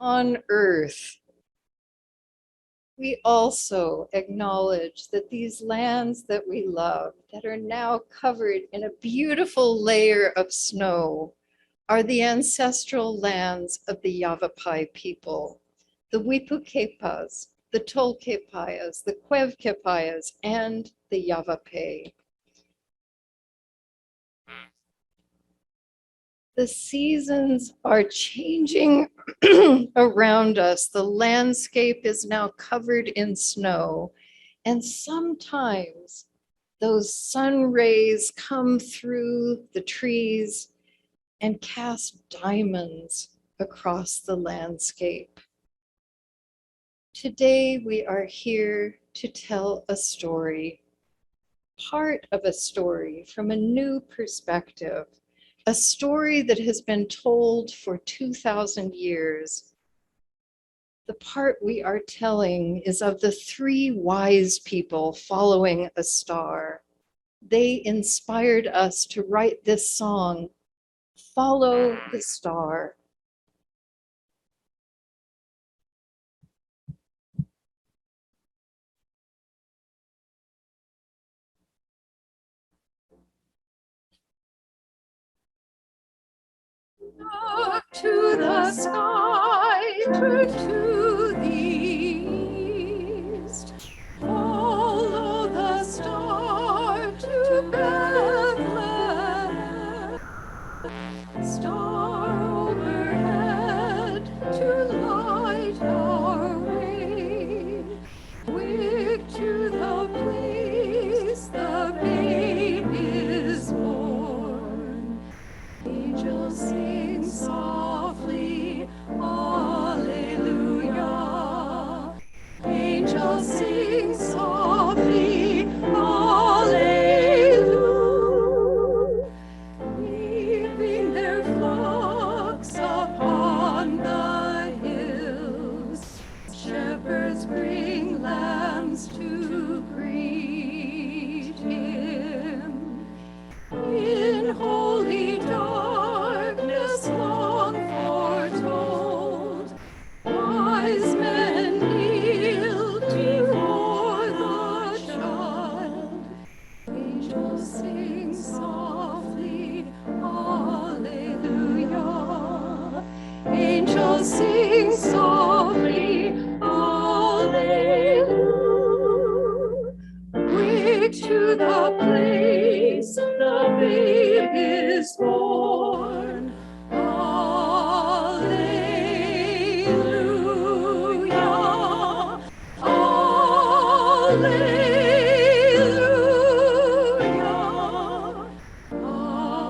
on earth. We also acknowledge that these lands that we love, that are now covered in a beautiful layer of snow, are the ancestral lands of the Yavapai people, the Wipukepas, the Tolkepayas, the Quevkepayas, and the Yavapai. The seasons are changing around us. The landscape is now covered in snow, and sometimes those sun rays come through the trees and cast diamonds across the landscape. Today we are here to tell a story, part of a story from a new perspective, a story that has been told for 2,000 years. The part we are telling is of the three wise people following a star. They inspired us to write this song, Follow the Star. Up to the sky, turn to the east. Follow the star to Bethlehem. Star overhead to light our way. Quick to the place the babe is born. Angels sing softly, Alleluia. Angels sing softly, Alleluia. Leaving their flocks upon the hills, shepherds bring lambs to greet him. In holy darkness long foretold, wise men kneel before the child. Angels sing softly, Alleluia. Angels sing softly, Alleluia. Quick to the place the babe is born. Alleluia. Alleluia. Alleluia.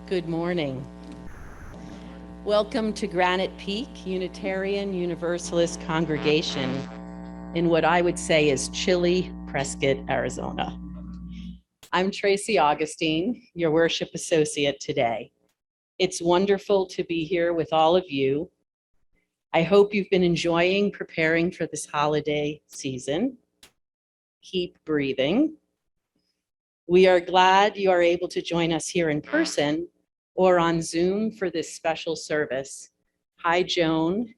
Good morning. Welcome to Granite Peak Unitarian Universalist Congregation in what I would say is chilly Prescott, Arizona. I'm Tracy Augustine, your worship associate today. It's wonderful to be here with all of you. I hope you've been enjoying preparing for this holiday season. Keep breathing. We are glad you are able to join us here in person or on Zoom for this special service. Hi, Joan.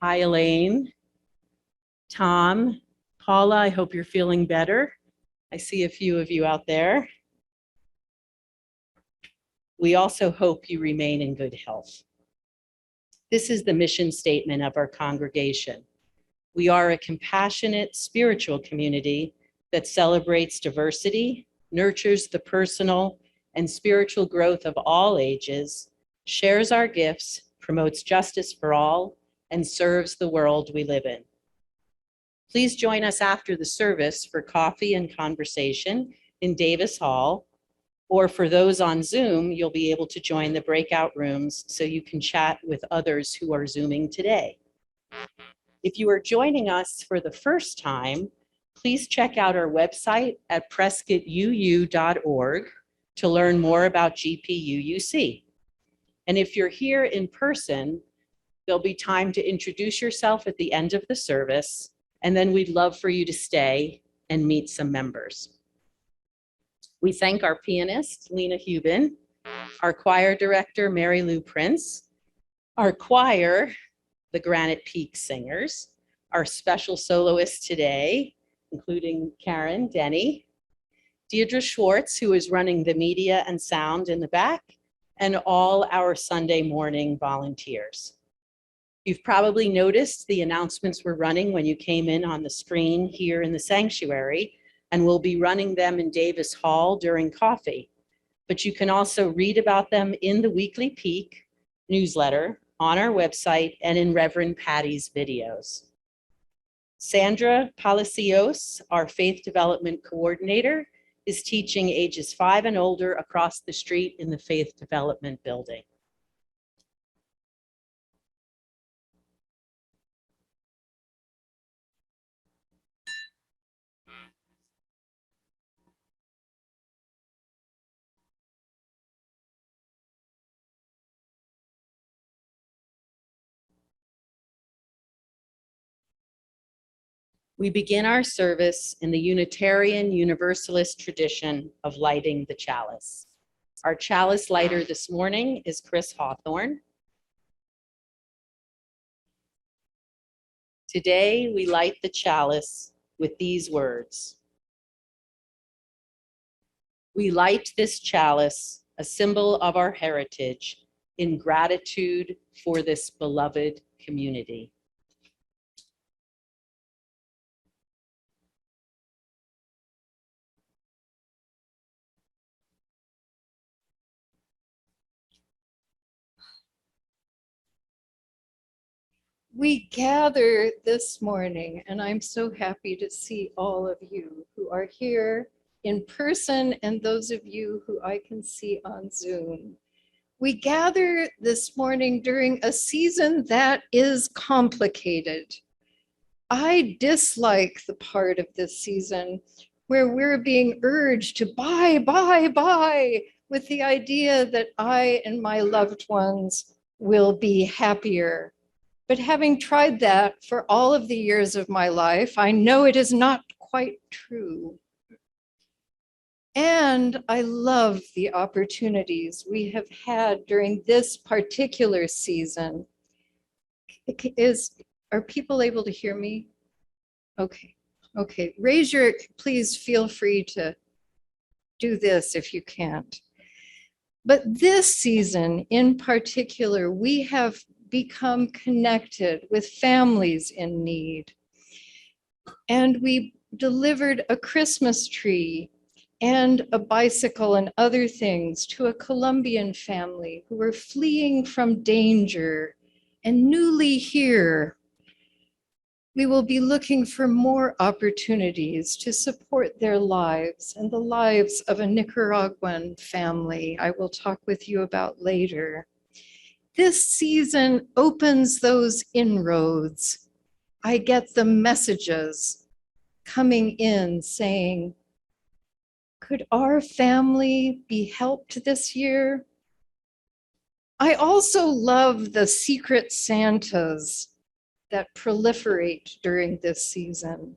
Hi, Elaine. Tom, Paula, I hope you're feeling better. I see a few of you out there. We also hope you remain in good health. This is the mission statement of our congregation. We are a compassionate spiritual community that celebrates diversity, nurtures the personal and spiritual growth of all ages, shares our gifts, promotes justice for all, and serves the world we live in. Please join us after the service for coffee and conversation in Davis Hall, or for those on Zoom, you'll be able to join the breakout rooms so you can chat with others who are Zooming today. If you are joining us for the first time, please check out our website at prescottuu.org to learn more about GPUUC. And if you're here in person, there'll be time to introduce yourself at the end of the service, and then we'd love for you to stay and meet some members. We thank our pianist, Lena Hubin, our choir director, Mary Lou Prince, our choir, the Granite Peak Singers, our special soloists today, including Karen Denny, Deirdre Schwartz, who is running the media and sound in the back, and all our Sunday morning volunteers. You've probably noticed the announcements we're running when you came in on the screen here in the sanctuary, and we'll be running them in Davis Hall during coffee. But you can also read about them in the Weekly Peak newsletter, on our website, and in Reverend Patty's videos. Sandra Palacios, our Faith Development Coordinator, is teaching ages 5 and older across the street in the Faith Development Building. We begin our service in the Unitarian Universalist tradition of lighting the chalice. Our chalice lighter this morning is Chris Hawthorne. Today, we light the chalice with these words. We light this chalice, a symbol of our heritage, in gratitude for this beloved community. We gather this morning, and I'm so happy to see all of you who are here in person and those of you who I can see on Zoom. We gather this morning during a season that is complicated. I dislike the part of this season where we're being urged to buy, with the idea that I and my loved ones will be happier. But having tried that for all of the years of my life, I know it is not quite true. And I love the opportunities we have had during this particular season. Are people able to hear me? Okay. Please feel free to do this if you can't. But this season in particular, we have become connected with families in need. And we delivered a Christmas tree and a bicycle and other things to a Colombian family who were fleeing from danger and newly here. We will be looking for more opportunities to support their lives and the lives of a Nicaraguan family I will talk with you about later. This season opens those inroads. I get the messages coming in saying, could our family be helped this year? I also love the secret Santas that proliferate during this season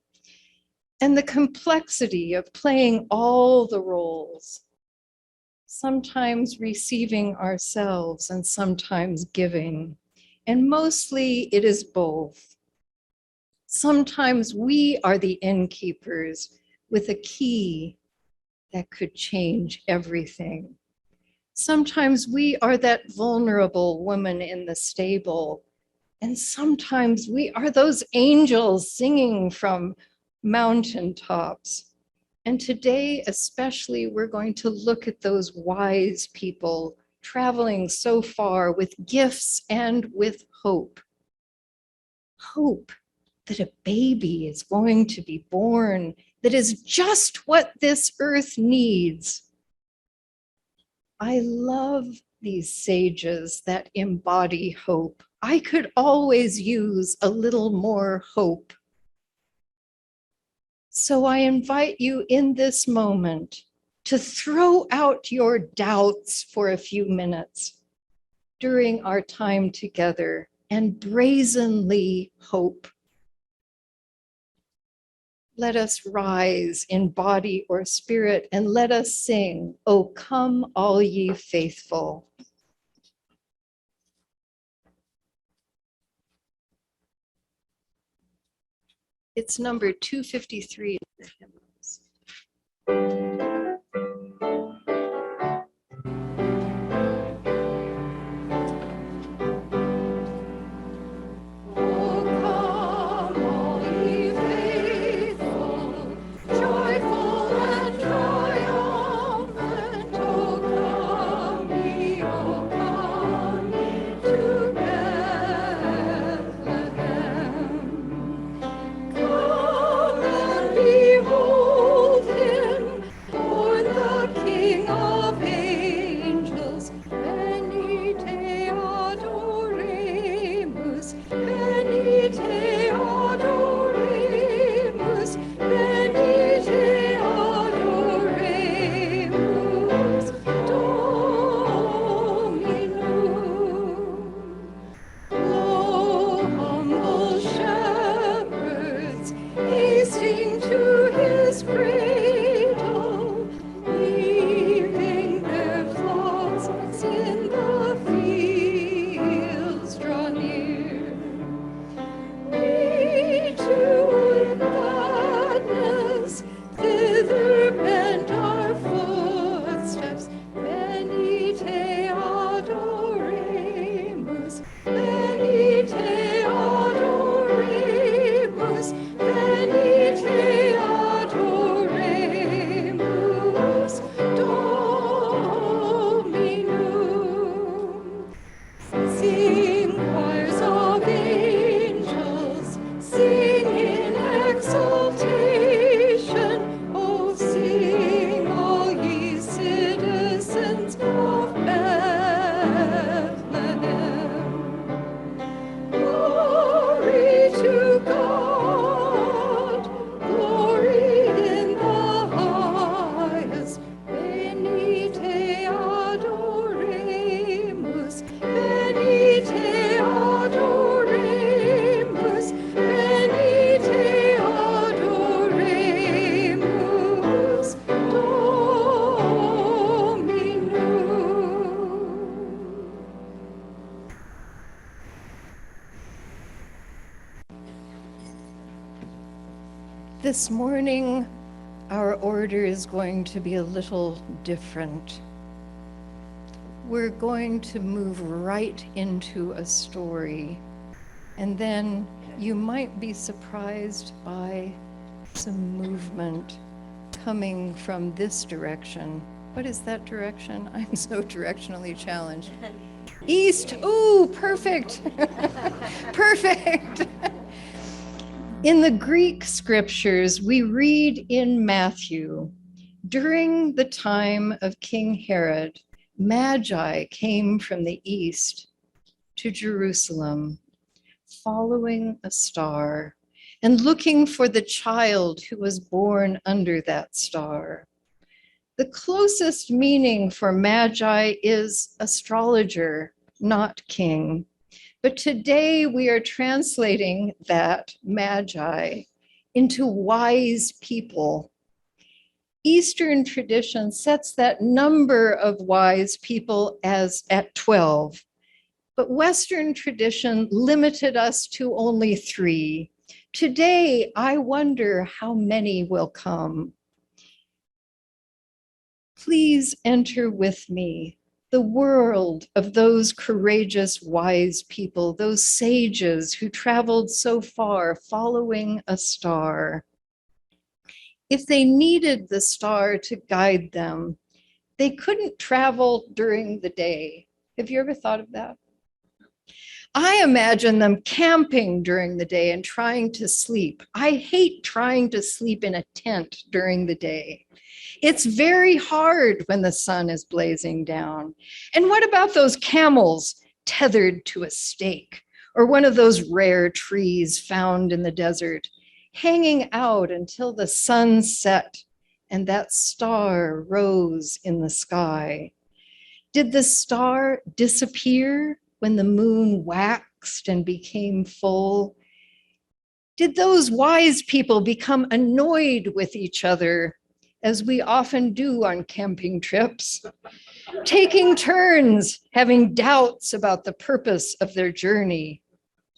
and the complexity of playing all the roles. Sometimes receiving ourselves and sometimes giving. And mostly it is both. Sometimes we are the innkeepers with a key that could change everything. Sometimes we are that vulnerable woman in the stable. And sometimes we are those angels singing from mountaintops. And today, especially, we're going to look at those wise people traveling so far with gifts and with hope. Hope that a baby is going to be born that is just what this earth needs. I love these sages that embody hope. I could always use a little more hope. So I invite you in this moment to throw out your doubts for a few minutes during our time together and brazenly hope. Let us rise in body or spirit and let us sing, "O come all ye faithful." It's number 253 in the hymnals. This morning, our order is going to be a little different. We're going to move right into a story, and then you might be surprised by some movement coming from this direction. What is that direction? I'm so directionally challenged. East, ooh, perfect. Perfect. In the Greek scriptures, we read in Matthew, during the time of King Herod, Magi came from the east to Jerusalem, following a star and looking for the child who was born under that star. The closest meaning for Magi is astrologer, not king. But today we are translating that Magi into wise people. Eastern tradition sets that number of wise people as at 12, but Western tradition limited us to only 3. Today, I wonder how many will come. Please enter with me the world of those courageous, wise people, those sages who traveled so far following a star. If they needed the star to guide them, they couldn't travel during the day. Have you ever thought of that? I imagine them camping during the day and trying to sleep. I hate trying to sleep in a tent during the day. It's very hard when the sun is blazing down. And what about those camels tethered to a stake? or one of those rare trees found in the desert, hanging out until the sun set and that star rose in the sky? Did the star disappear when the moon waxed and became full? Did those wise people become annoyed with each other, as we often do on camping trips, taking turns having doubts about the purpose of their journey?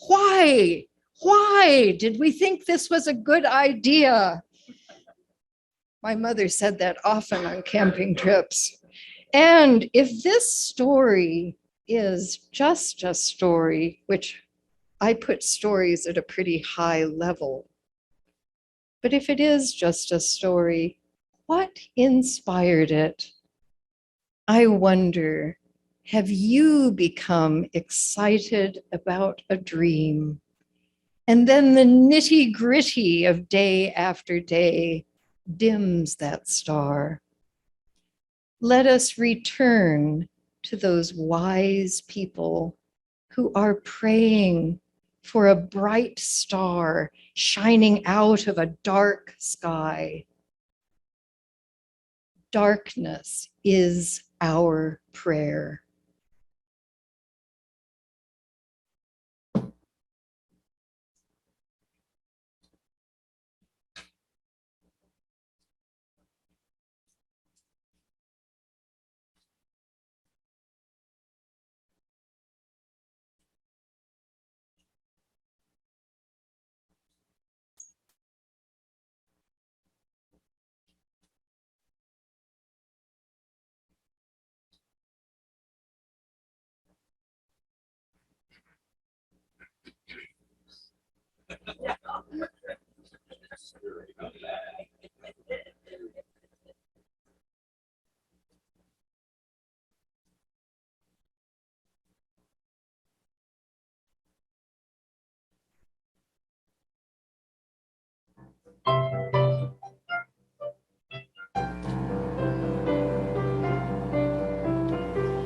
Why? Why did we think this was a good idea? My mother said that often on camping trips. And if this story is just a story, which I put stories at a pretty high level, but if it is just a story, what inspired it? I wonder, have you become excited about a dream? And then the nitty-gritty of day after day dims that star. Let us return to those wise people who are praying for a bright star shining out of a dark sky. Darkness is our prayer.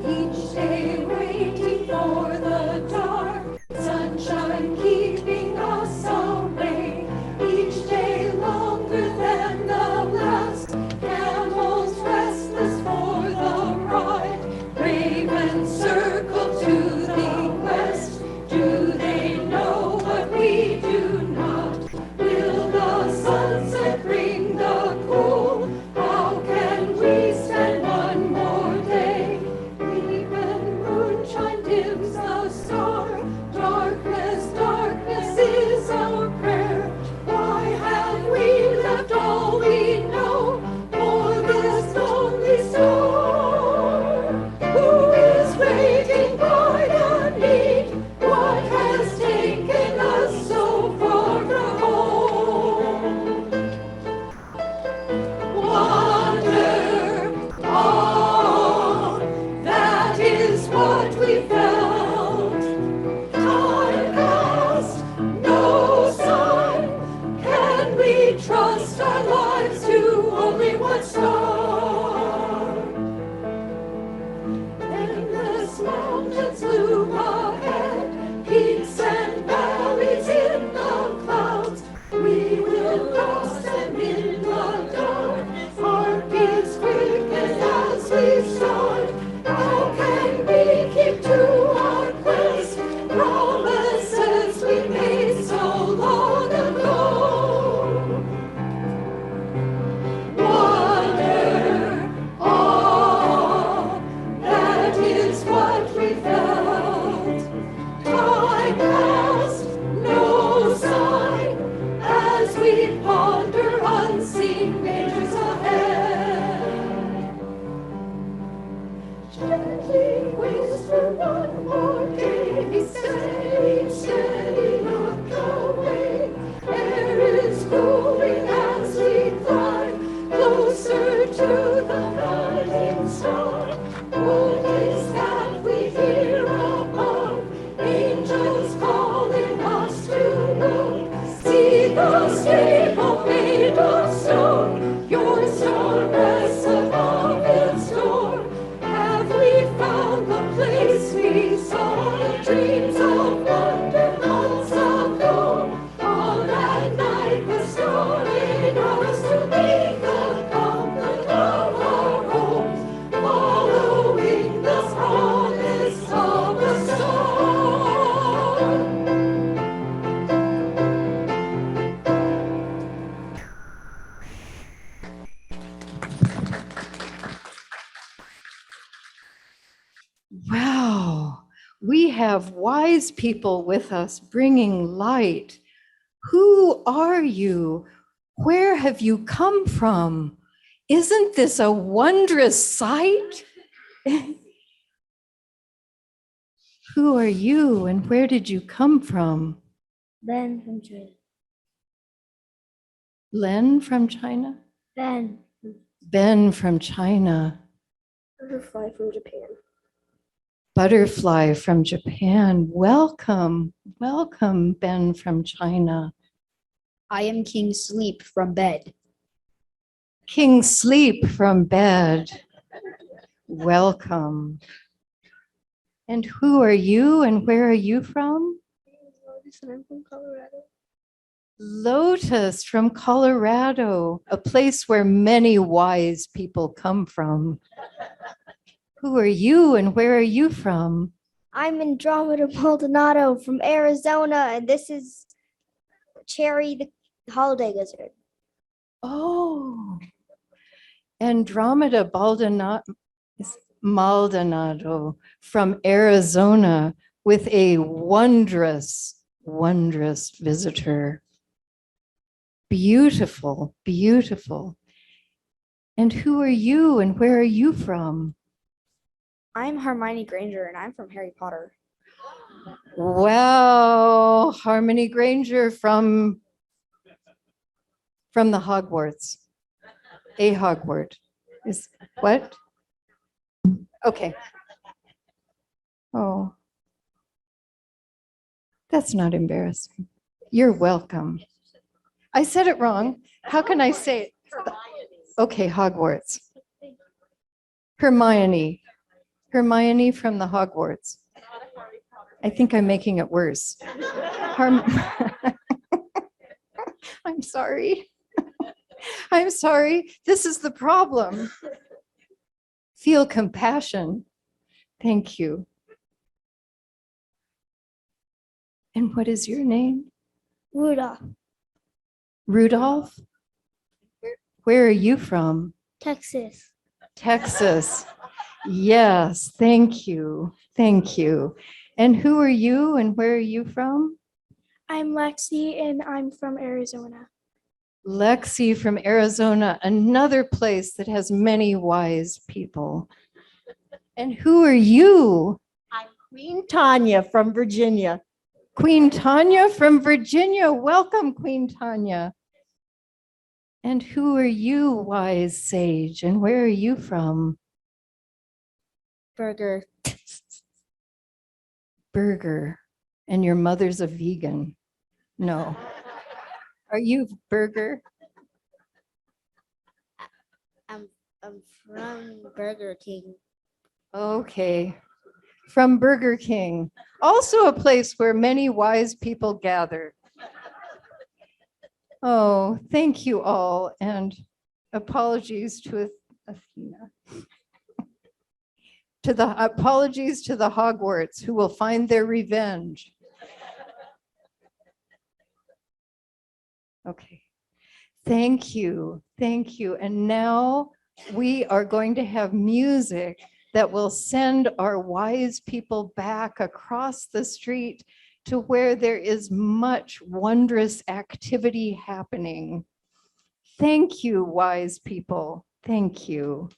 Each day waiting for the dark, sunshine keeping us away. Each day longer than the last, camels restless for the ride. Ravens circle to the west, do they know what we do not? Will the sunset bring the cool? How can we stand one more day? Even moonshine dims the star. Darkness, darkness is our prayer. Why have we left all we know for this lonely star? Who is waiting by the need? What has taken us so far from home? Wonder, awe, that is what we felt. Time passed, no sign. Can we trust our lives to only one star? Endless mountains loom ahead, peaks and valleys in the clouds. We will cross them in the dark. Heartbeats quicken as we start. How can we keep to our quest? Promises we made so long ago. Wonder, awe, that is what we felt. Time passed, no sign, as we ponder unseen dangers ahead. Gently whisper one more day, be steady, steady, look away. Air is cooling as we climb closer to the guiding star. What is that we hear above? Angels calling us to look. See the stable made of stone. Your star rests above its door. Have we found the place we saw? The dreams of wonder We have wise people with us bringing light. Who are you? Where have you come from? Isn't this a wondrous sight? Who are you and where did you come from? Ben from China. Len from China? Ben. Ben from China. Butterfly from Japan. Butterfly from Japan. Welcome, welcome, Ben from China. I am King Sleep from bed. King Sleep from bed. Welcome. And who are you and where are you from? I'm from Colorado. Lotus from Colorado, a place where many wise people come from. Who are you and where are you from? I'm Andromeda Maldonado from Arizona, and this is Cherry the holiday lizard. Oh, Andromeda Maldonado from Arizona with a wondrous, wondrous visitor. Beautiful, beautiful. And who are you and where are you from? I'm Hermione Granger, and I'm from Harry Potter. Wow, Harmony Granger from the Hogwarts. A Hogwart. Is what? Okay. Oh. That's not embarrassing. You're welcome. I said it wrong. How can I say it? Okay, Hogwarts. Hermione. Hermione from the Hogwarts. I think I'm making it worse. I'm sorry. I'm sorry. This is the problem. Feel compassion. Thank you. And what is your name? Rudolph, Rudolph? Where are you from? Texas. Texas. Yes, thank you. Thank you. And who are you and where are you from? I'm Lexi, and I'm from Arizona. Lexi from Arizona, another place that has many wise people. And who are you? I'm Queen Tanya from Virginia. Queen Tanya from Virginia. Welcome, Queen Tanya. And who are you, wise sage, and where are you from? Burger. Burger. And your mother's a vegan. No. Are you Burger? I'm from Burger King. Okay. From Burger King. Also a place where many wise people gather. Oh, thank you all. And apologies to Athena. Apologies to the Hogwarts who will find their revenge. Okay. Thank you. Thank you. And now we are going to have music that will send our wise people back across the street to where there is much wondrous activity happening. Thank you, wise people. Thank you.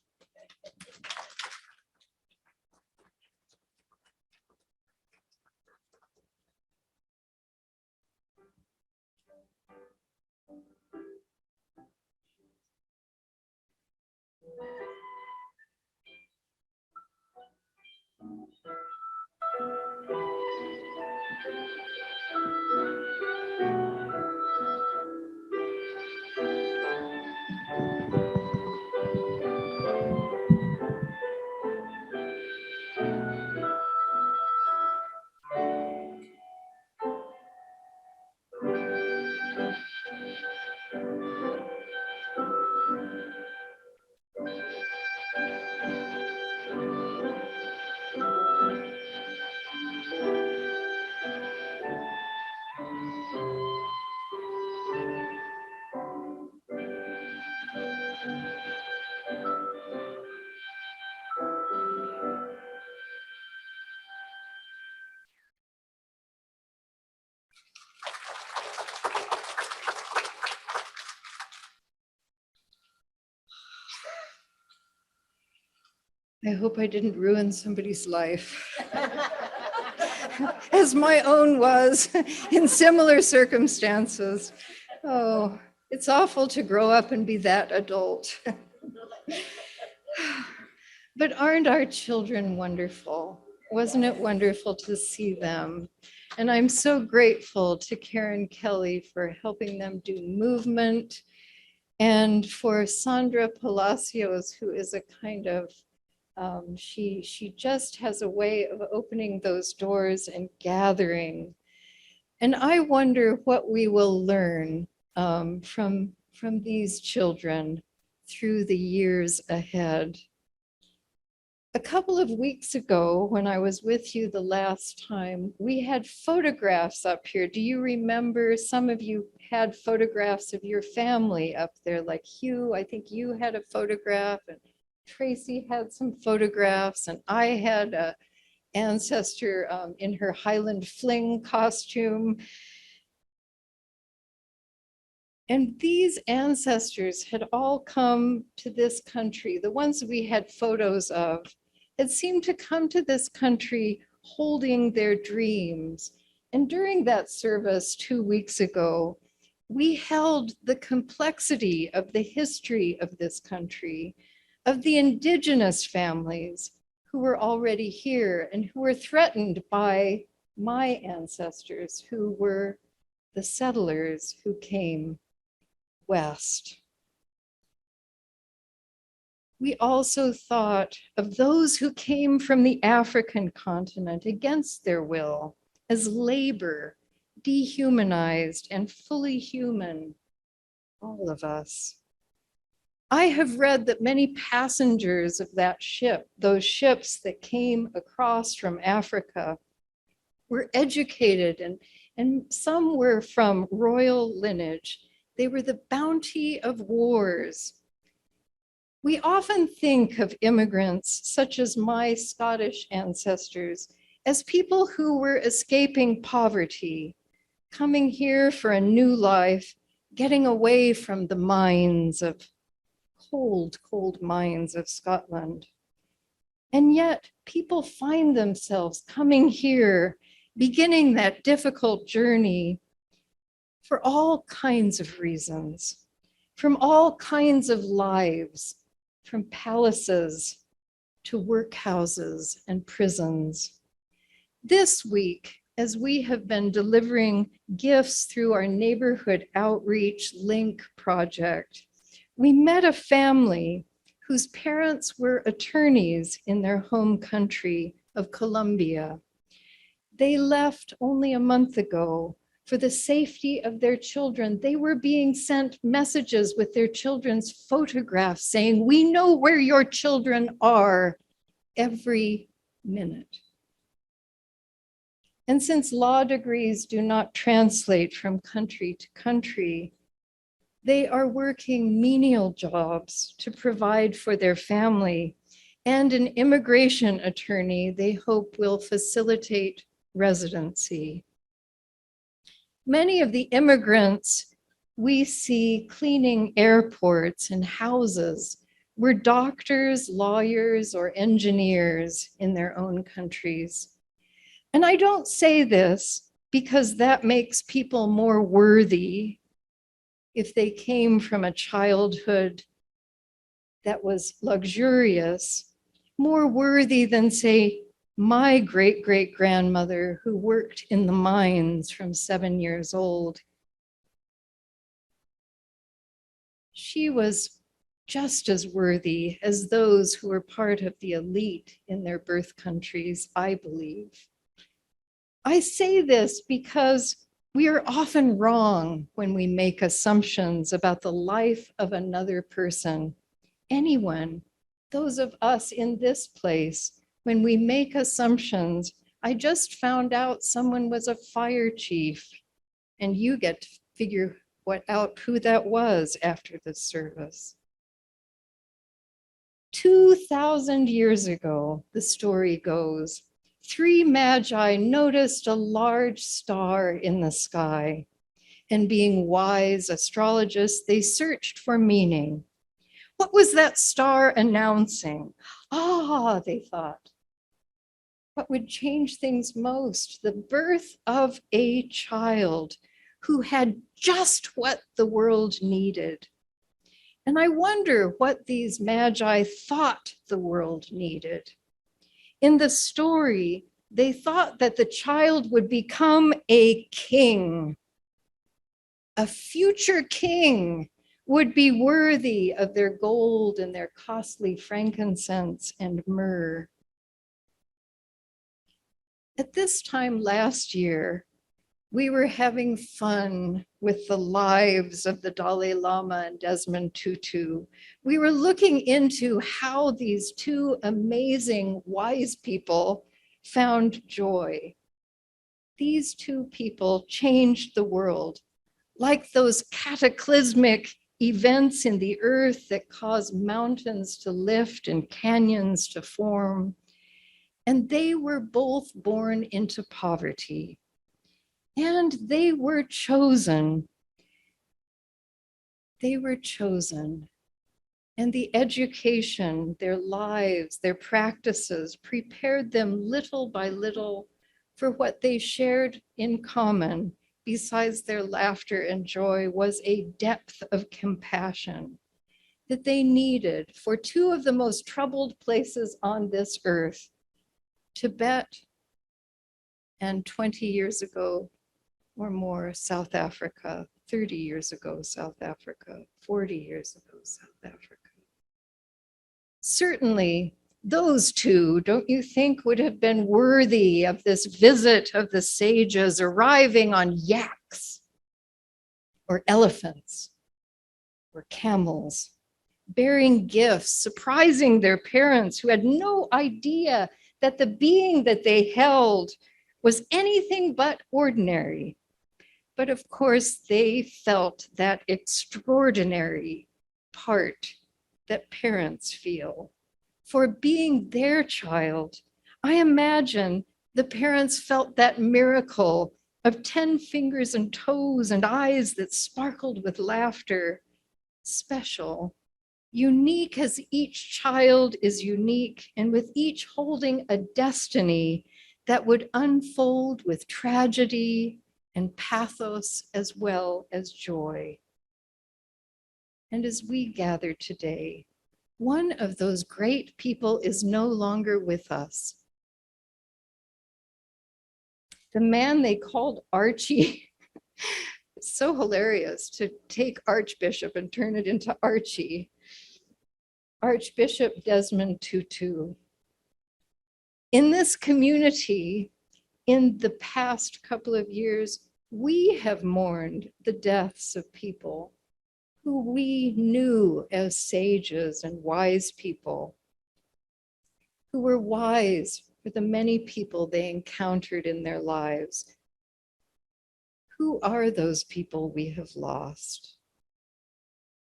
I hope I didn't ruin somebody's life, as my own was in similar circumstances. Oh, it's awful to grow up and be that adult. But aren't our children wonderful? Wasn't it wonderful to see them? And I'm so grateful to Karen Kelly for helping them do movement, and for Sandra Palacios, who is a kind of, she just has a way of opening those doors and gathering. And I wonder what we will learn from these children through the years ahead. A couple of weeks ago, when I was with you the last time, we had photographs up here. Do you remember? Some of you had photographs of your family up there, like Hugh. I think you had a photograph, and Tracy had some photographs, and I had an ancestor in her Highland Fling costume. And these ancestors had all come to this country, the ones we had photos of, had seemed to come to this country holding their dreams. And during that service 2 weeks ago, we held the complexity of the history of this country, of the indigenous families who were already here and who were threatened by my ancestors, who were the settlers who came west. We also thought of those who came from the African continent against their will as labor, dehumanized and fully human, all of us. I have read that many passengers of that ship, those ships that came across from Africa, were educated, and some were from royal lineage. They were the bounty of wars. We often think of immigrants, such as my Scottish ancestors, as people who were escaping poverty, coming here for a new life, getting away from the mines of cold, cold mines of Scotland. And yet people find themselves coming here, beginning that difficult journey for all kinds of reasons, from all kinds of lives, from palaces to workhouses and prisons. This week, as we have been delivering gifts through our neighborhood outreach link project, we met a family whose parents were attorneys in their home country of Colombia. They left only a month ago for the safety of their children. They were being sent messages with their children's photographs saying, "We know where your children are," every minute. And since law degrees do not translate from country to country, they are working menial jobs to provide for their family, and an immigration attorney they hope will facilitate residency. Many of the immigrants we see cleaning airports and houses were doctors, lawyers, or engineers in their own countries. And I don't say this because that makes people more worthy if they came from a childhood that was luxurious, more worthy than, say, my great-great-grandmother who worked in the mines from 7 years old. She was just as worthy as those who were part of the elite in their birth countries, I believe. I say this because we are often wrong when we make assumptions about the life of another person, anyone, those of us in this place. When we make assumptions, I just found out someone was a fire chief, and you get to figure out who that was after the service. 2,000 years ago, the story goes, 3 magi noticed a large star in the sky, and being wise astrologists, they searched for meaning. What was that star announcing? Ah, they thought. What would change things most? The birth of a child who had just what the world needed. And I wonder what these magi thought the world needed. In the story, they thought that the child would become a king. A future king would be worthy of their gold and their costly frankincense and myrrh. At this time last year, we were having fun with the lives of the Dalai Lama and Desmond Tutu. We were looking into how these two amazing wise people found joy. These two people changed the world, like those cataclysmic events in the earth that cause mountains to lift and canyons to form. And they were both born into poverty. And they were chosen. They were chosen. And the education, their lives, their practices prepared them little by little for what they shared in common. Besides their laughter and joy was a depth of compassion that they needed for two of the most troubled places on this earth, Tibet, and 20 years ago or more, South Africa, 30 years ago, South Africa, 40 years ago, South Africa. Certainly, those two, don't you think, would have been worthy of this visit of the sages arriving on yaks or elephants or camels, bearing gifts, surprising their parents who had no idea that the being that they held was anything but ordinary. But of course, they felt that extraordinary part that parents feel for being their child. I imagine the parents felt that miracle of 10 fingers and toes and eyes that sparkled with laughter. Special, unique as each child is unique, and with each holding a destiny that would unfold with tragedy and pathos as well as joy. And as we gather today, one of those great people is no longer with us. The man they called Archie, it's so hilarious to take Archbishop and turn it into Archie. Archbishop Desmond Tutu. In this community, in the past couple of years, we have mourned the deaths of people who we knew as sages and wise people, who were wise for the many people they encountered in their lives. Who are those people we have lost?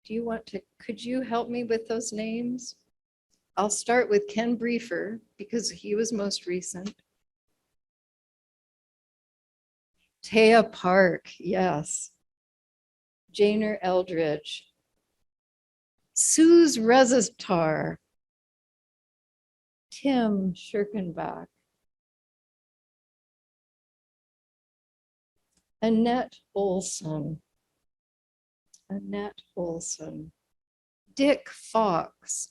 Could you help me with those names? I'll start with Ken Briefer because he was most recent. Taya Park, yes. Janer Eldridge. Suze Rezatar. Tim Schirkenbach. Annette Olson. Annette Olson. Dick Fox.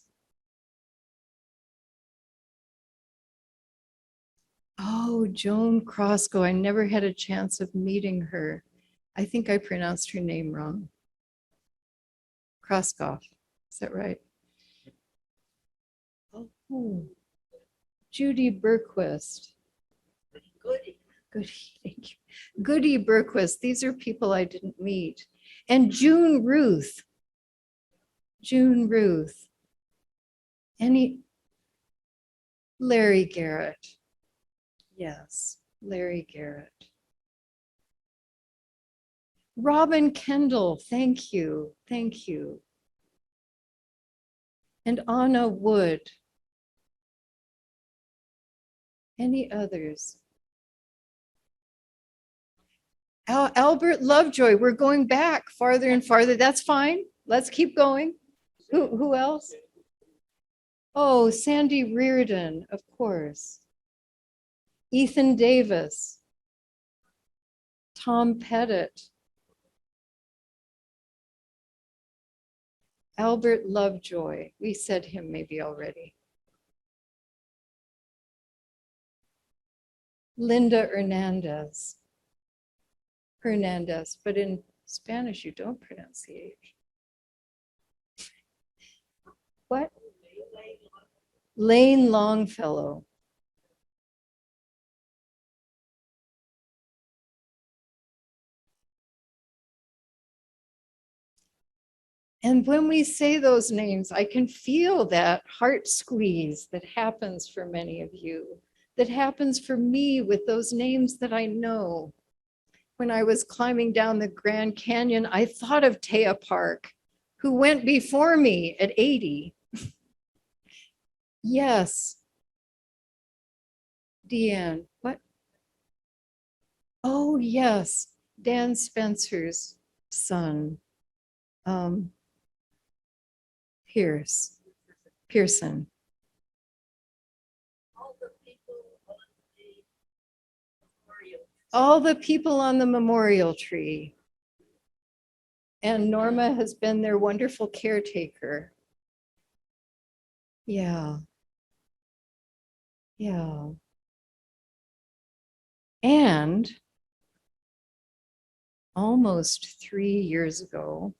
Oh, Joan Crosco. I never had a chance of meeting her. I think I pronounced her name wrong. Kroskoff, is that right? Oh, Judy Berquist. Goody, thank you. Goody Berquist. These are people I didn't meet. And June Ruth. June Ruth. Larry Garrett. Yes, Larry Garrett. Robin Kendall, thank you, thank you. And Anna Wood. Any others? Albert Lovejoy, we're going back farther and farther. That's fine. Let's keep going. Who else? Oh, Sandy Reardon, of course. Ethan Davis. Tom Pettit. Albert Lovejoy. We said him maybe already. Linda Hernandez. Hernandez, but in Spanish you don't pronounce the H. What? Lane Longfellow. And when we say those names, I can feel that heart squeeze that happens for many of you, that happens for me with those names that I know. When I was climbing down the Grand Canyon, I thought of Taya Park, who went before me at 80. Yes. Deanne, what? Oh, yes, Dan Spencer's son, Pearson. All the people on the memorial tree. And Norma has been their wonderful caretaker. Yeah. Yeah. And almost 3 years ago,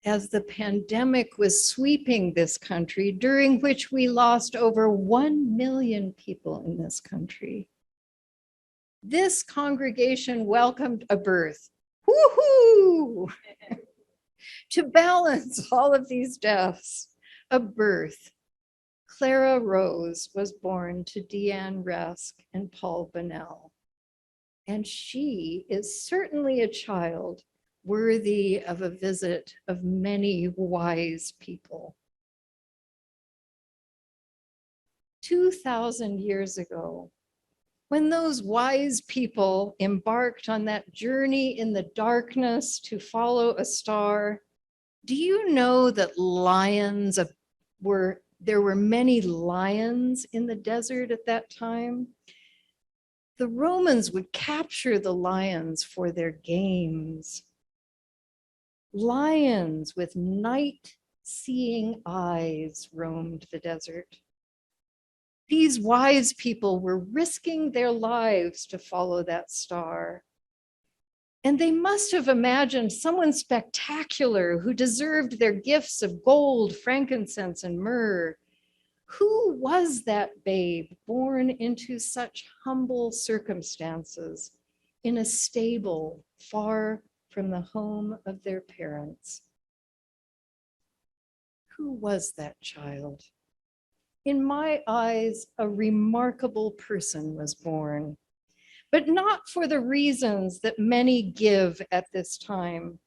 as the pandemic was sweeping this country, during which we lost over 1 million people in this country, this congregation welcomed a birth. Woohoo! To balance all of these deaths, a birth. Clara Rose was born to Deanne Resk and Paul Bunnell. And she is certainly a child worthy of a visit of many wise people. 2,000 years ago, when those wise people embarked on that journey in the darkness to follow a star, do you know that there were many lions in the desert at that time? The Romans would capture the lions for their games. Lions with night-seeing eyes roamed the desert. These wise people were risking their lives to follow that star. And they must have imagined someone spectacular who deserved their gifts of gold, frankincense, and myrrh. Who was that babe born into such humble circumstances in a stable far from the home of their parents? Who was that child? In my eyes, a remarkable person was born, but not for the reasons that many give at this time.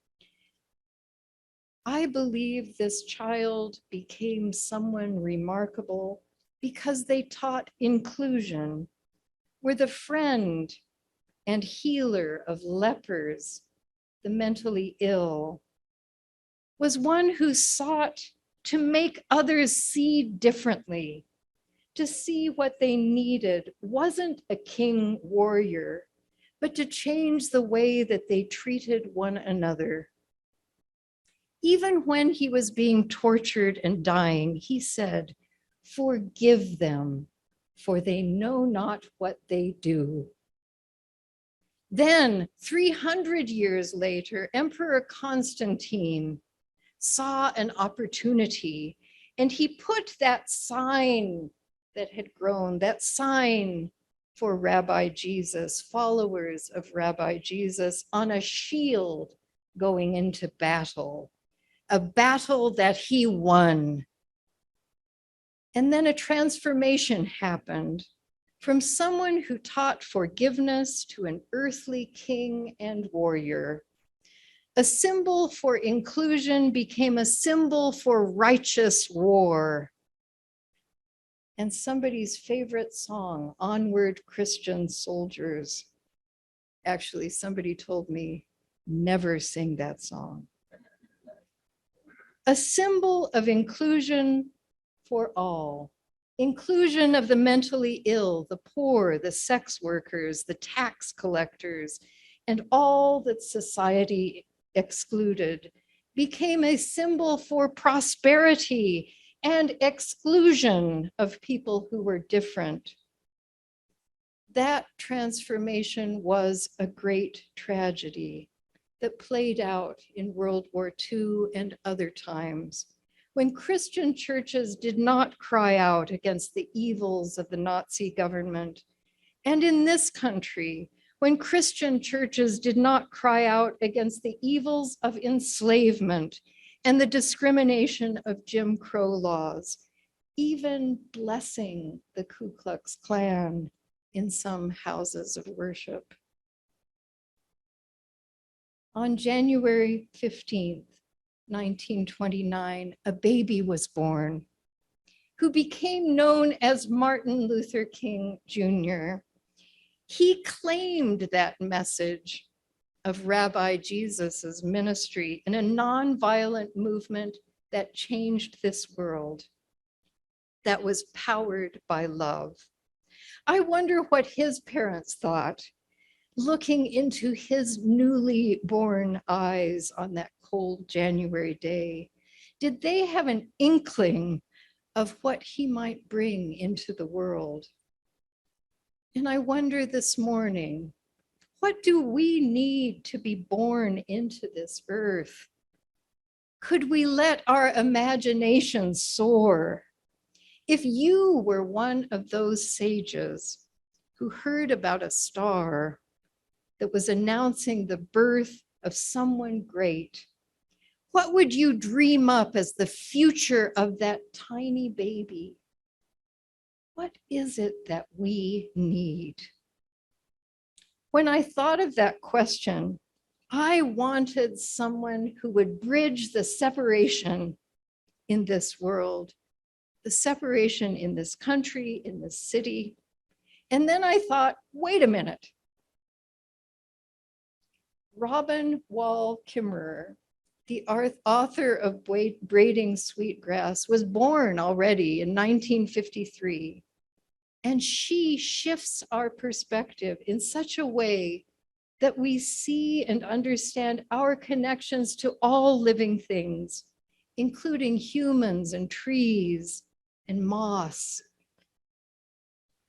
I believe this child became someone remarkable because they taught inclusion, were the friend and healer of lepers, the mentally ill, was one who sought to make others see differently, to see what they needed wasn't a king warrior, but to change the way that they treated one another. Even when he was being tortured and dying, he said, "Forgive them, for they know not what they do." Then, 300 years later, Emperor Constantine saw an opportunity, and he put that sign that had grown, that sign for Rabbi Jesus, followers of Rabbi Jesus, on a shield going into battle, a battle that he won. And then a transformation happened from someone who taught forgiveness to an earthly king and warrior. A symbol for inclusion became a symbol for righteous war. And somebody's favorite song, "Onward, Christian Soldiers." Actually, somebody told me, never sing that song. a symbol of inclusion for all. Inclusion of the mentally ill, the poor, the sex workers, the tax collectors, and all that society excluded, became a symbol for prosperity and exclusion of people who were different. That transformation was a great tragedy that played out in World War II and other times, when Christian churches did not cry out against the evils of the Nazi government. And in this country, when Christian churches did not cry out against the evils of enslavement and the discrimination of Jim Crow laws, even blessing the Ku Klux Klan in some houses of worship. On January 15th, 1929, a baby was born who became known as Martin Luther King Jr. He claimed that message of Rabbi Jesus's ministry in a nonviolent movement that changed this world, that was powered by love. I wonder what his parents thought, looking into his newly born eyes on that cold January day. Did they have an inkling of what he might bring into the world? And I wonder this morning, what do we need to be born into this earth? Could we let our imagination soar? If you were one of those sages who heard about a star that was announcing the birth of someone great, what would you dream up as the future of that tiny baby? What is it that we need? When I thought of that question, I wanted someone who would bridge the separation in this world, the separation in this country, in this city. And then I thought, wait a minute. Robin Wall Kimmerer, the author of Braiding Sweetgrass, was born already in 1953. And she shifts our perspective in such a way that we see and understand our connections to all living things, including humans and trees and moss.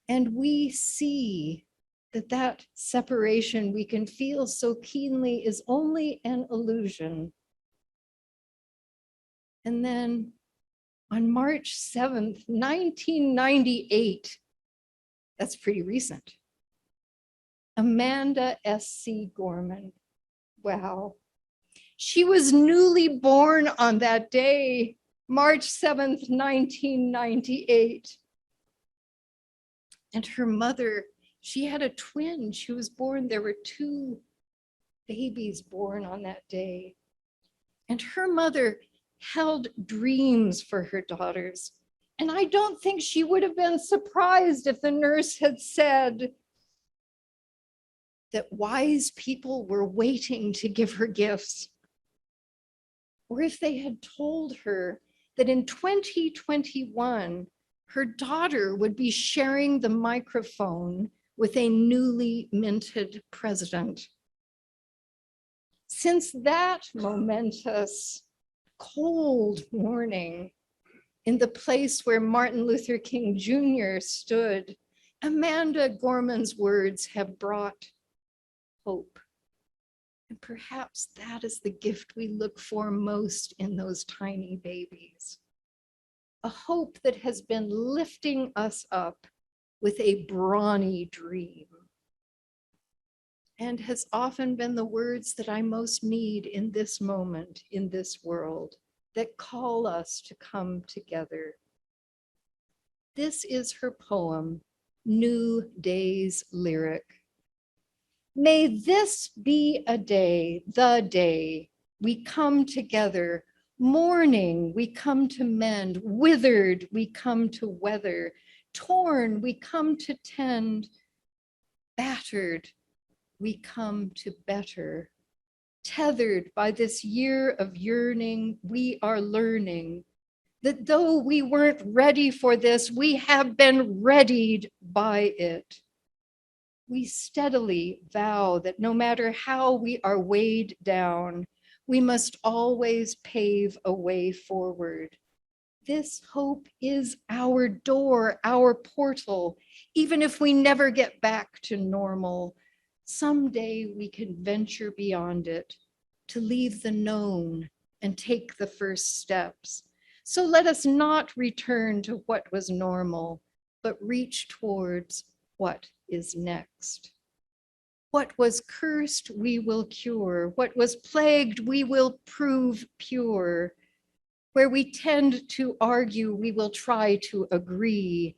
And we see that that separation we can feel so keenly is only an illusion. And then on March 7th, 1998, that's pretty recent, Amanda S.C. Gorman, wow. She was newly born on that day, March 7th, 1998. And her mother, she had a twin. She was born, there were two babies born on that day. And her mother held dreams for her daughters. And I don't think she would have been surprised if the nurse had said that wise people were waiting to give her gifts. Or if they had told her that in 2021, her daughter would be sharing the microphone with a newly minted president. Since that momentous cold morning in the place where Martin Luther King Jr. stood, Amanda Gorman's words have brought hope. And perhaps that is the gift we look for most in those tiny babies. A hope that has been lifting us up with a brawny dream, and has often been the words that I most need in this moment, in this world, that call us to come together. This is her poem, New Day's Lyric. May this be a day, the day, we come together. Mourning, we come to mend. Withered, we come to weather. Torn, we come to tend. Battered, we come to better. Tethered by this year of yearning, we are learning that though we weren't ready for this, we have been readied by it. We steadily vow that no matter how we are weighed down, we must always pave a way forward. This hope is our door, our portal. Even if we never get back to normal, someday we can venture beyond it to leave the known and take the first steps. So let us not return to what was normal, but reach towards what is next. What was cursed, we will cure. What was plagued, we will prove pure. Where we tend to argue, we will try to agree.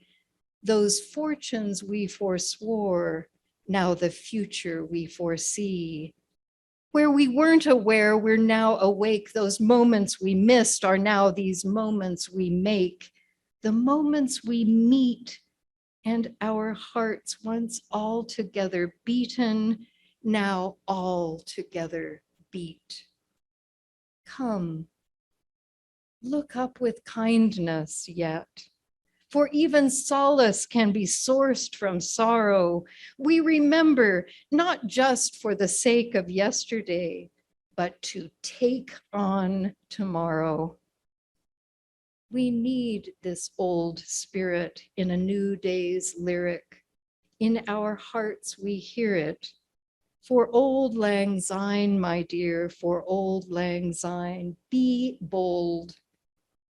Those fortunes we forswore, now the future we foresee. Where we weren't aware, we're now awake. Those moments we missed are now these moments we make. The moments we meet and our hearts once all together beaten, now all together beat. Come, look up with kindness yet. For even solace can be sourced from sorrow. We remember not just for the sake of yesterday, but to take on tomorrow. We need this old spirit in a new day's lyric. In our hearts we hear it. For old lang syne, my dear, for old lang syne, be bold,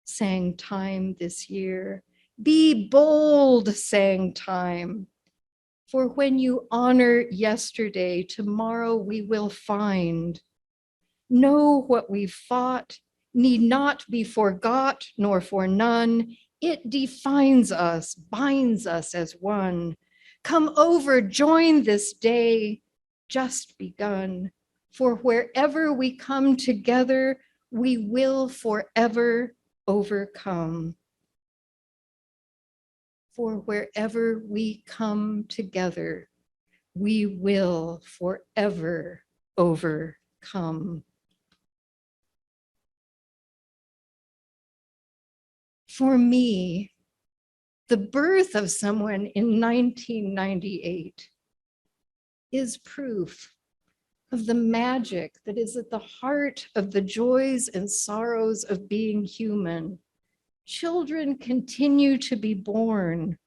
sang time this year. Be bold, sang time. For when you honor yesterday, tomorrow we will find. Know what we fought need not be forgot nor for none. It defines us, binds us as one. Come over, join this day just begun. For wherever we come together, we will forever overcome. For wherever we come together, we will forever overcome. For me, the birth of someone in 1998 is proof of the magic that is at the heart of the joys and sorrows of being human. Children continue to be born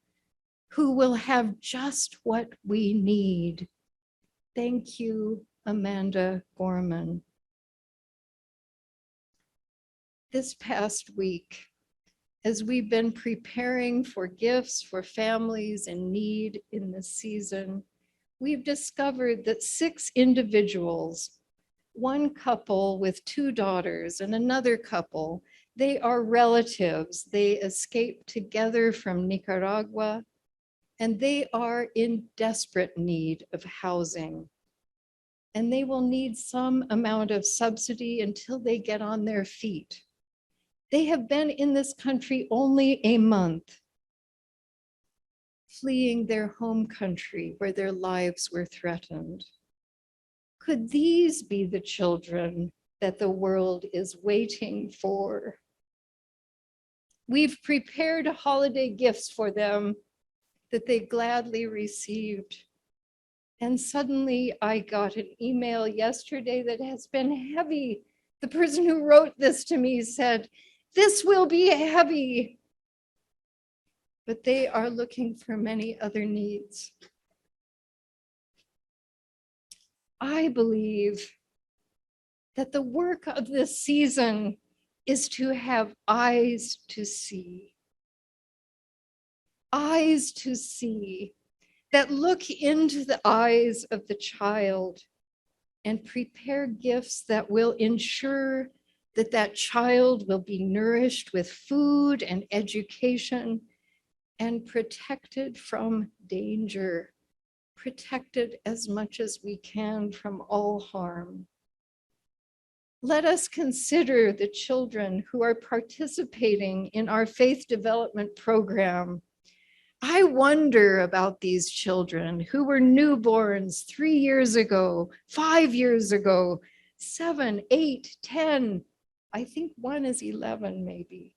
who will have just what we need. Thank you, Amanda Gorman. This past week, as we've been preparing for gifts for families in need in this season, we've discovered that 6 individuals, one couple with 2 daughters and another couple, they are relatives. They escaped together from Nicaragua, and they are in desperate need of housing. And they will need some amount of subsidy until they get on their feet. They have been in this country only a month, fleeing their home country where their lives were threatened. Could these be the children that the world is waiting for? We've prepared holiday gifts for them that they gladly received. And suddenly I got an email yesterday that has been heavy. The person who wrote this to me said, "This will be heavy." But they are looking for many other needs. I believe that the work of this season is to have eyes to see. Eyes to see that look into the eyes of the child and prepare gifts that will ensure that that child will be nourished with food and education and protected from danger, protected as much as we can from all harm. Let us consider the children who are participating in our faith development program. I wonder about these children who were newborns 3 years ago, 5 years ago, 7, 8, 10. I think one is 11 maybe.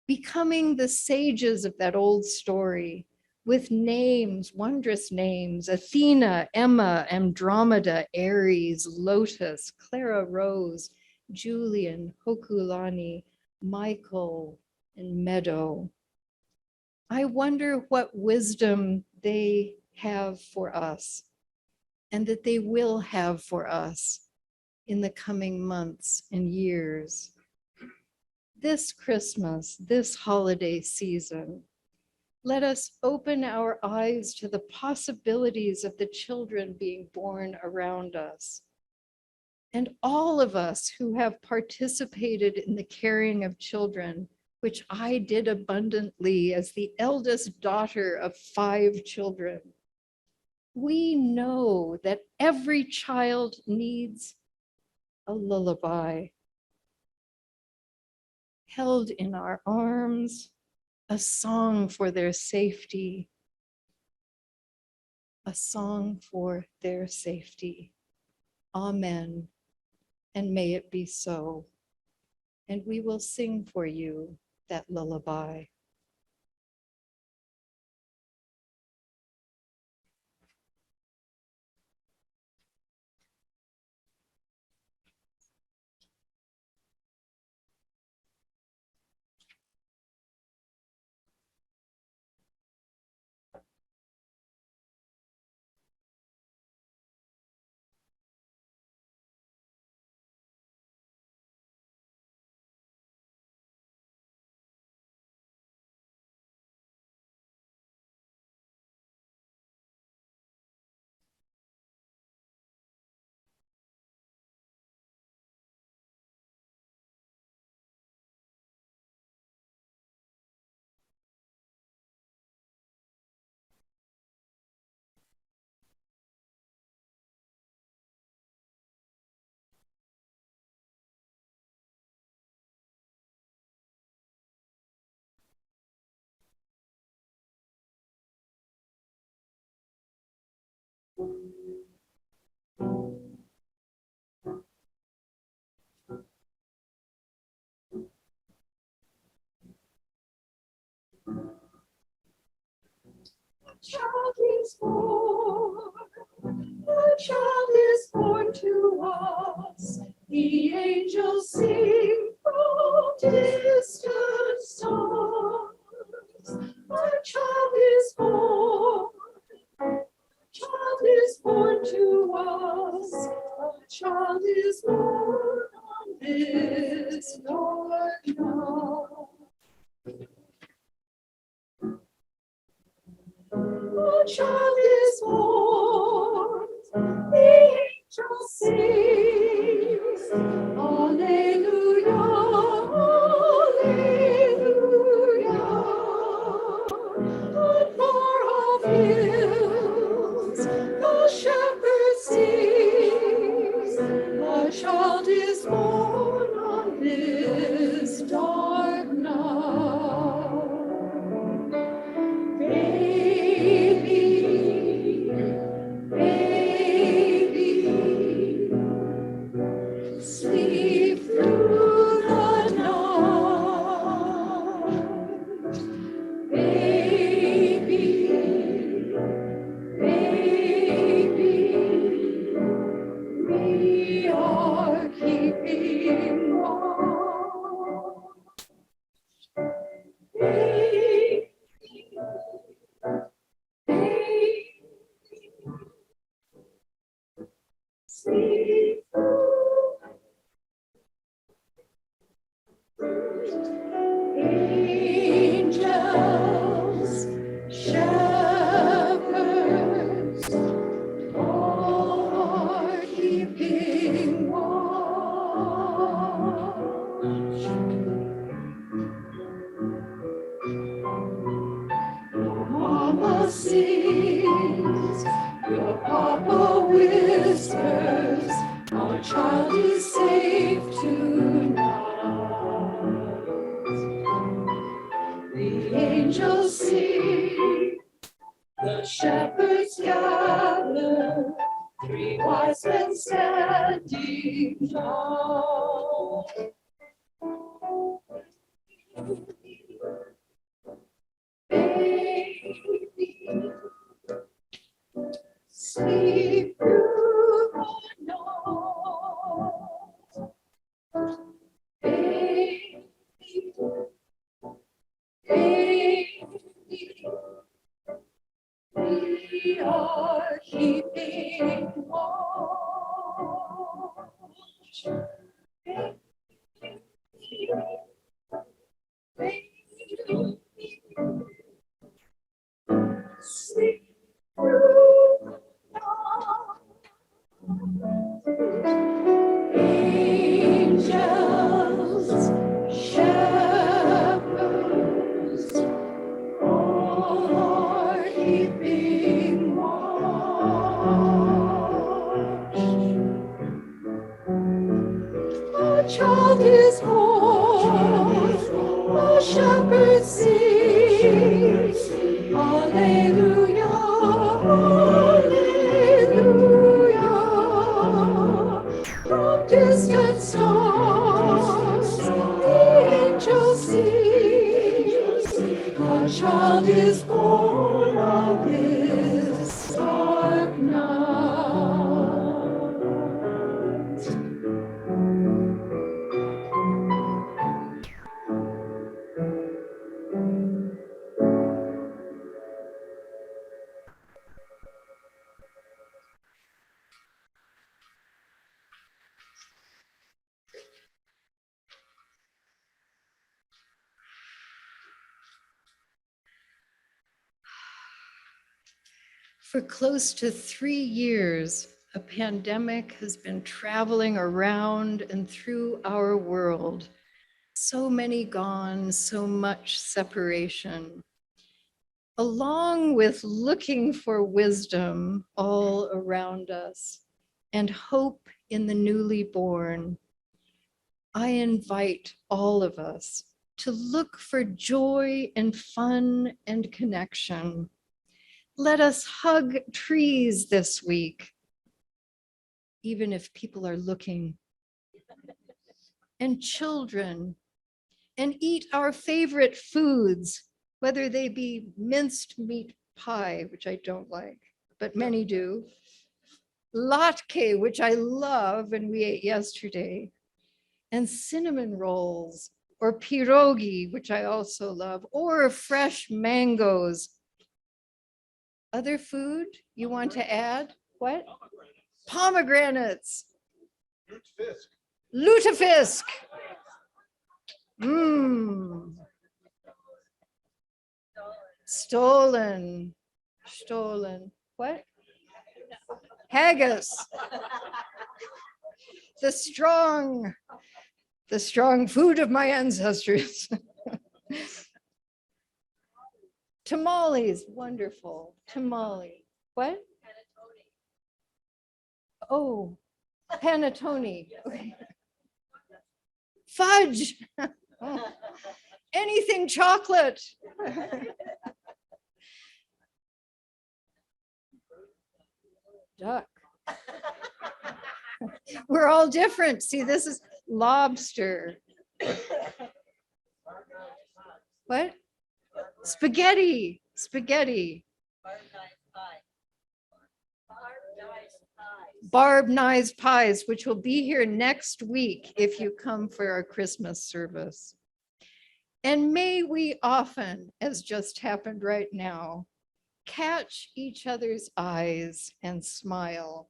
Becoming the sages of that old story with names, wondrous names, Athena, Emma, Andromeda, Aries, Lotus, Clara Rose, Julian, Hokulani, Michael, and Meadow. I wonder what wisdom they have for us and that they will have for us in the coming months and years. This Christmas, this holiday season, let us open our eyes to the possibilities of the children being born around us. And all of us who have participated in the caring of children, which I did abundantly as the eldest daughter of 5 children, we know that every child needs a lullaby held in our arms, a song for their safety, a song for their safety. Amen. And may it be so. And we will sing for you that lullaby. Child is born, the child is born to us. The angels sing from distant stars. A child is born, a child is born to us. A child is born on this Lord now. A child is born, the angels sing, Alleluia, Alleluia. On far off hills, the shepherds sing, a child is born on this dark night. Baby, baby, sleep through the night. Baby, baby, we are keeping watch. Baby, sleep through. Angels, shepherds, all are keeping watch. Mama sings, your papa whispers, our child is safe tonight. The angels sing, the shepherds gather, 3 wise men stand deep down. Baby, sleep through the night. Baby, baby, we are keeping watch. Baby, sleep through the night. Angels, shepherds, all are keeping watch. A child is born, a shepherd sings, Alleluia, Alleluia. From distant stars, the angels sing, a child is born on this dark night. For close to 3 years, a pandemic has been traveling around and through our world. So many gone, so much separation. Along with looking for wisdom all around us and hope in the newly born, I invite all of us to look for joy and fun and connection. Let us hug trees this week, even if people are looking, and children, and eat our favorite foods, whether they be minced meat pie, which I don't like, but many do, latke, which I love and we ate yesterday, and cinnamon rolls, or pierogi, which I also love, or fresh mangoes. Other food you want to add? What? Pomegranates. Lutefisk. Mmm. Stolen. Stolen. What? Haggis. The strong food of my ancestors. Tamales, wonderful. Tamale. What? Oh, panettone. Okay. Fudge. Anything chocolate. Duck. We're all different. See, this is lobster. What? Spaghetti. Spaghetti. Barb Nye's pies, which will be here next week if you come for our Christmas service. And may we often, as just happened right now, catch each other's eyes and smile.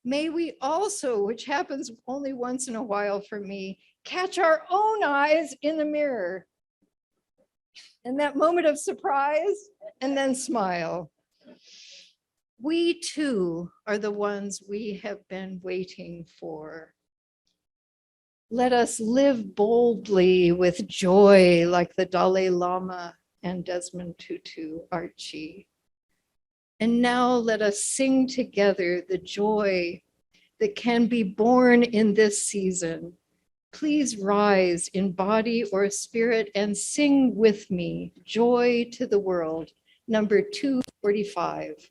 May we also, which happens only once in a while for me, catch our own eyes in the mirror. In that moment of surprise, and then smile. We too are the ones we have been waiting for. Let us live boldly with joy like the Dalai Lama and Desmond Tutu Archie. And now let us sing together the joy that can be born in this season. Please rise in body or spirit and sing with me, Joy to the World, number 245.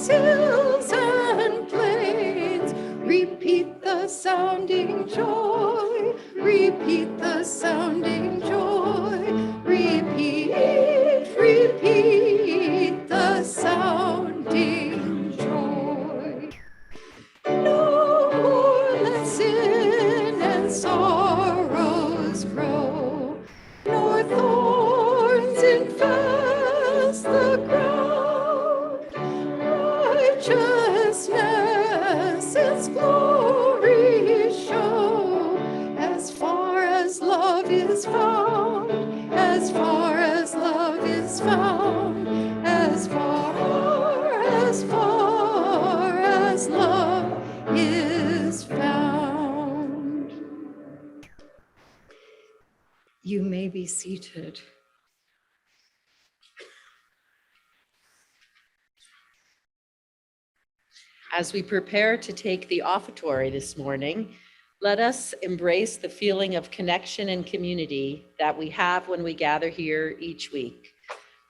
across hills and plains. Repeat the sounding joy, repeat the sounding joy, repeat, repeat the sounding joy. No more let sin and sorrows grow, nor thorns infest the ground. Righteousness its glory show, as far as love is found, as far as love is found, as far as love is found. You may be seated. As we prepare to take the offertory this morning, let us embrace the feeling of connection and community that we have when we gather here each week.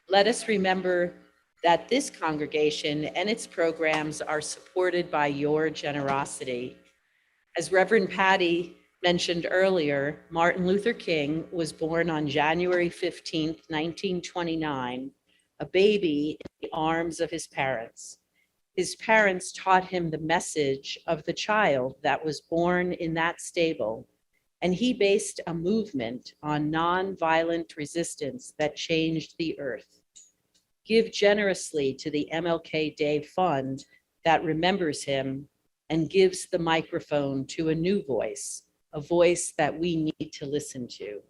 Let us remember that this congregation and its programs are supported by your generosity. As Reverend Patty mentioned earlier, Martin Luther King was born on January 15th, 1929, a baby in the arms of his parents. His parents taught him the message of the child that was born in that stable, and he based a movement on nonviolent resistance that changed the earth. Give generously to the MLK Day Fund that remembers him and gives the microphone to a new voice, a voice that we need to listen to.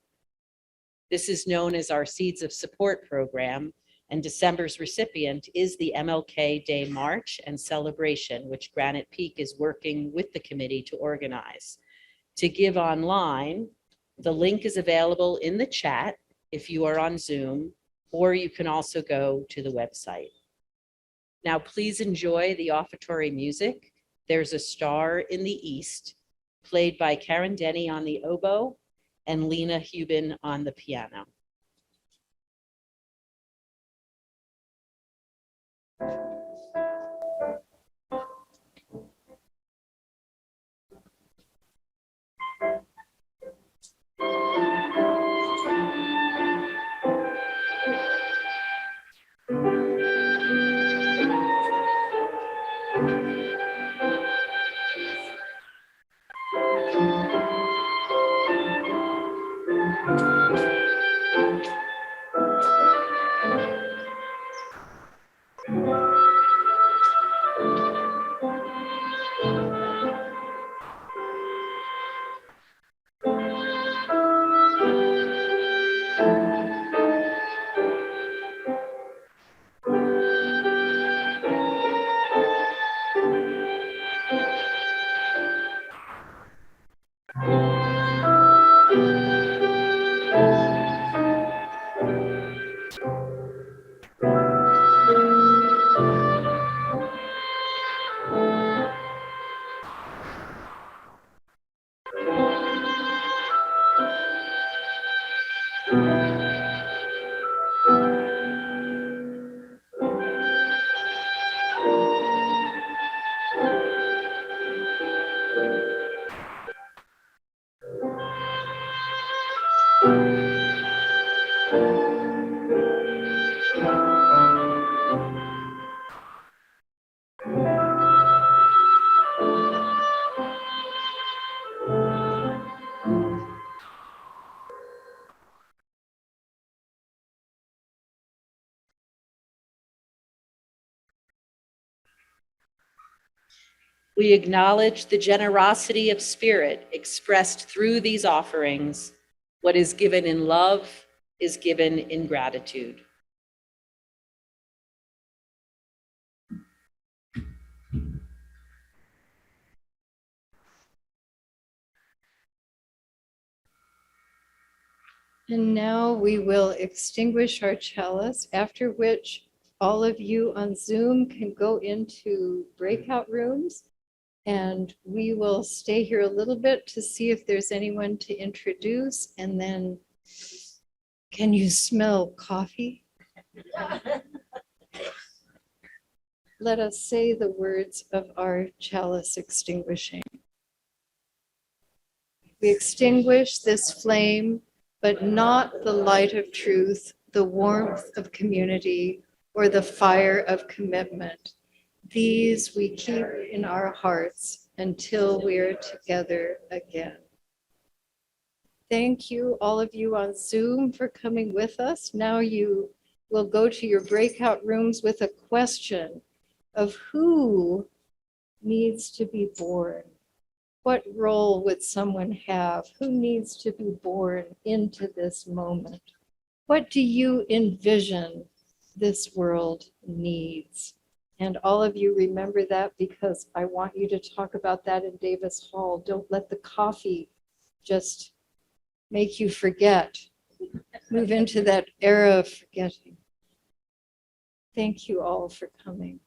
This is known as our Seeds of Support program, and December's recipient is the MLK Day March and Celebration, which Granite Peak is working with the committee to organize. To give online, the link is available in the chat if you are on Zoom, or you can also go to the website. Now, please enjoy the offertory music. There's a Star in the East, played by Karen Denny on the oboe and Lena Hubin on the piano. We acknowledge the generosity of spirit expressed through these offerings. What is given in love is given in gratitude. And now we will extinguish our chalice, after which all of you on Zoom can go into breakout rooms. And we will stay here a little bit to see if there's anyone to introduce. And then, can you smell coffee? let us say the words of our chalice extinguishing. We extinguish this flame, but not the light of truth, the warmth of community, or the fire of commitment. These we keep in our hearts until we are together again. Thank you, all of you on Zoom, for coming with us. Now you will go to your breakout rooms with a question of who needs to be born. What role would someone have? Who needs to be born into this moment? What do you envision this world needs? And all of you remember that, because I want you to talk about that in Davis Hall. Don't let the coffee just make you forget. Move into that era of forgetting. Thank you all for coming.